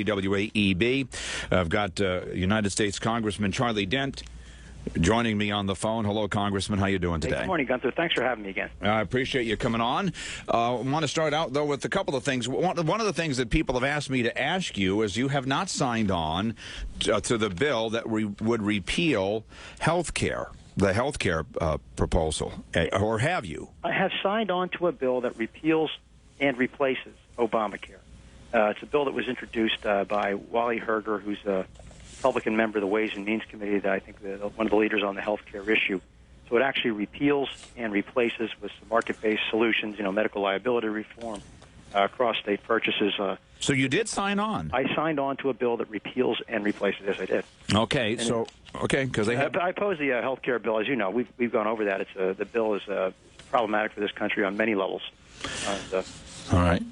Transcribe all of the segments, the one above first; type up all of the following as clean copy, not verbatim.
WAEB. I've got United States Congressman Charlie Dent joining me on the phone. Hello, Congressman. How you doing today? Hey, good morning, Gunther. Thanks for having me again. I appreciate you coming on. I want to start out, though, with a couple of things. One of the things that people have asked me to ask you is you have not signed on to the bill that would repeal health care. The health care proposal, or have you? I have signed on to a bill that repeals and replaces Obamacare. It's a bill that was introduced by Wally Herger, who's a Republican member of the Ways and Means Committee, that I think one of the leaders on the health care issue. So it actually repeals and replaces with some market-based solutions, medical liability reform, cross-state purchases. So you did sign on? I signed on to a bill that repeals and replaces. Yes, I did. Okay, because they have... I oppose the health care bill. As you know, we've gone over that. The bill is problematic for this country on many levels. All right.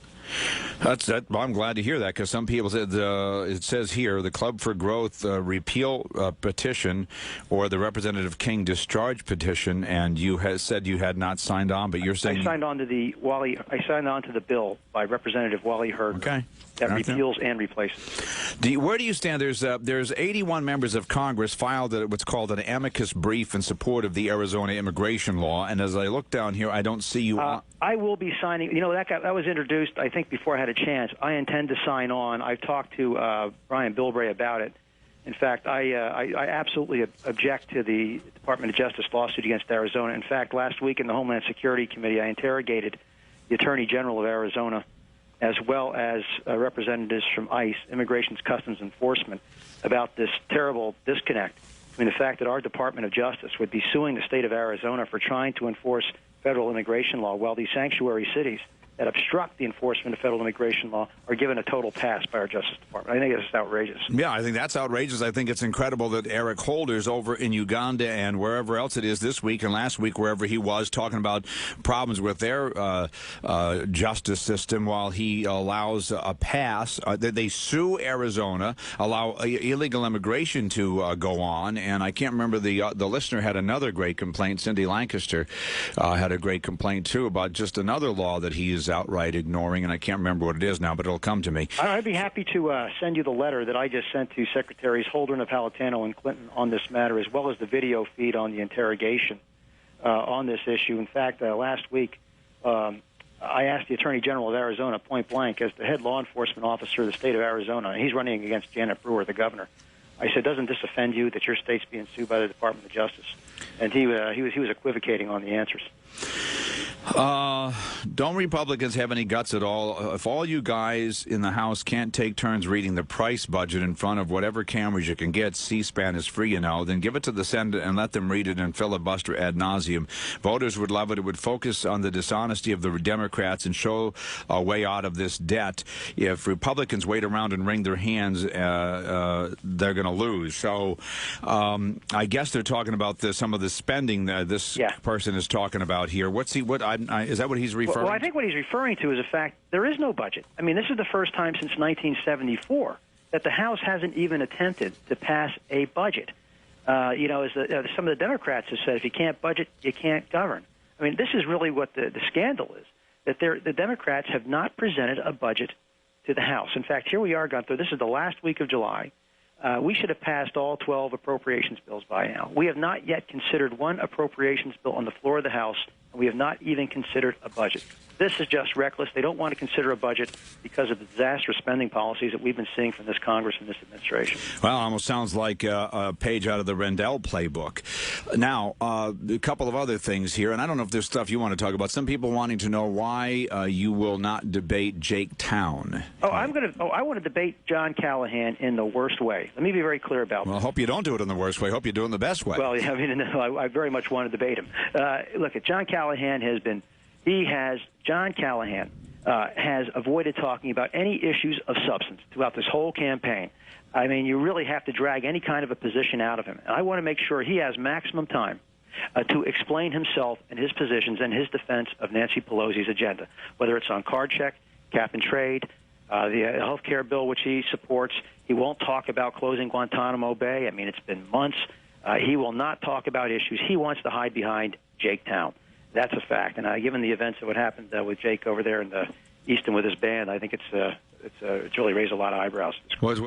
I'm glad to hear that, because some people said it says here the Club for Growth repeal petition or the Representative King discharge petition, and you said you had not signed on, but you're saying I signed on to the bill by Representative Wally Herger. Okay. That repeals and replaces. Where do you stand? There's 81 members of Congress filed what's called an amicus brief in support of the Arizona immigration law, and as I look down here, I don't see you. I will be signing. That was introduced, I think, before I had a chance. I intend to sign on. I've talked to Brian Bilbray about it. In fact, I absolutely object to the Department of Justice lawsuit against Arizona. In fact, last week in the Homeland Security Committee, I interrogated the Attorney General of Arizona, as well as representatives from ICE, Immigration Customs Enforcement, about this terrible disconnect between the fact that our Department of Justice would be suing the state of Arizona for trying to enforce federal immigration law, while these sanctuary cities that obstruct the enforcement of federal immigration law are given a total pass by our Justice Department. I think it's outrageous. Yeah, I think that's outrageous. I think it's incredible that Eric Holder's over in Uganda and wherever else it is this week and last week, wherever he was, talking about problems with their justice system, while he allows a pass. They sue Arizona, allow illegal immigration to go on, and I can't remember, the listener had another great complaint. Cindy Lancaster had a great complaint, too, about just another law that he is outright ignoring, and I can't remember what it is now, but it'll come to me. I'd be happy to send you the letter that I just sent to Secretaries Holder, Napolitano, and Clinton on this matter, as well as the video feed on the interrogation on this issue. In fact, last week, I asked the Attorney General of Arizona point blank, as the head law enforcement officer of the state of Arizona, and he's running against Janet Brewer, the governor. I said, doesn't this offend you that your state's being sued by the Department of Justice? And he was equivocating on the answers. Don't Republicans have any guts at all? If all you guys in the House can't take turns reading the price budget in front of whatever cameras you can get, C-SPAN is free, then give it to the Senate and let them read it and filibuster ad nauseum. Voters would love it. It would focus on the dishonesty of the Democrats and show a way out of this debt. If Republicans wait around and wring their hands, they're going to lose. So I guess they're talking about some of the spending that this person is talking about here. Is that what he's referring to? Well, I think what he's referring to is the fact there is no budget. I mean, this is the first time since 1974 that the House hasn't even attempted to pass a budget. As some of the Democrats have said, if you can't budget, you can't govern. I mean, this is really what the scandal is, that the Democrats have not presented a budget to the House. In fact, here we are, Gunther. This is the last week of July. We should have passed all 12 appropriations bills by now. We have not yet considered one appropriations bill on the floor of the House, and we have not even considered a budget. This is just reckless. They don't want to consider a budget because of the disastrous spending policies that we've been seeing from this Congress and this administration. Well, it almost sounds like a page out of the Rendell playbook. Now, a couple of other things here, and I don't know if there's stuff you want to talk about. Some people wanting to know why you will not debate Jake Town. I want to debate John Callahan in the worst way. Let me be very clear about that. Well, I hope you don't do it in the worst way. I hope you do it in the best way. Well, I very much want to debate him. Look, John Callahan has avoided talking about any issues of substance throughout this whole campaign. I mean, you really have to drag any kind of a position out of him. And I want to make sure he has maximum time to explain himself and his positions and his defense of Nancy Pelosi's agenda, whether it's on card check, cap and trade, the health care bill, which he supports. He won't talk about closing Guantanamo Bay. I mean, it's been months. He will not talk about issues. He wants to hide behind Jake Town. That's a fact. And given the events of what happened with Jake over there in the Easton with his band, I think it's it's really raised a lot of eyebrows. Was